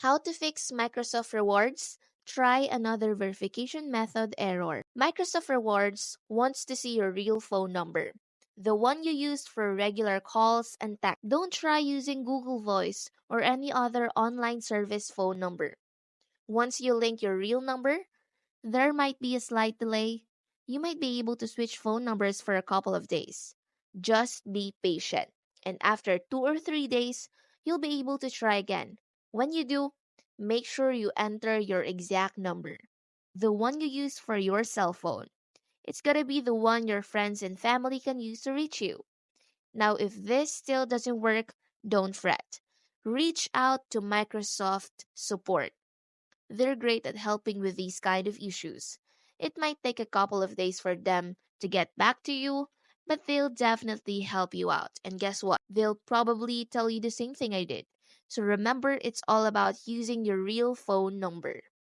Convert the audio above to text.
How to fix Microsoft Rewards? Try another verification method error. Microsoft Rewards wants to see your real phone number, the one you used for regular calls and text. Don't try using Google Voice or any other online service phone number. Once you link your real number, there might be a slight delay. You might be able to switch phone numbers for a couple of days. Just be patient. And after 2 or 3 days, you'll be able to try again. When you do, make sure you enter your exact number, the one you use for your cell phone. It's gotta be the one your friends and family can use to reach you. Now, if this still doesn't work, don't fret. Reach out to Microsoft support. They're great at helping with these kind of issues. It might take a couple of days for them to get back to you, but they'll definitely help you out. And guess what? They'll probably tell you the same thing I did. So remember, it's all about using your real phone number.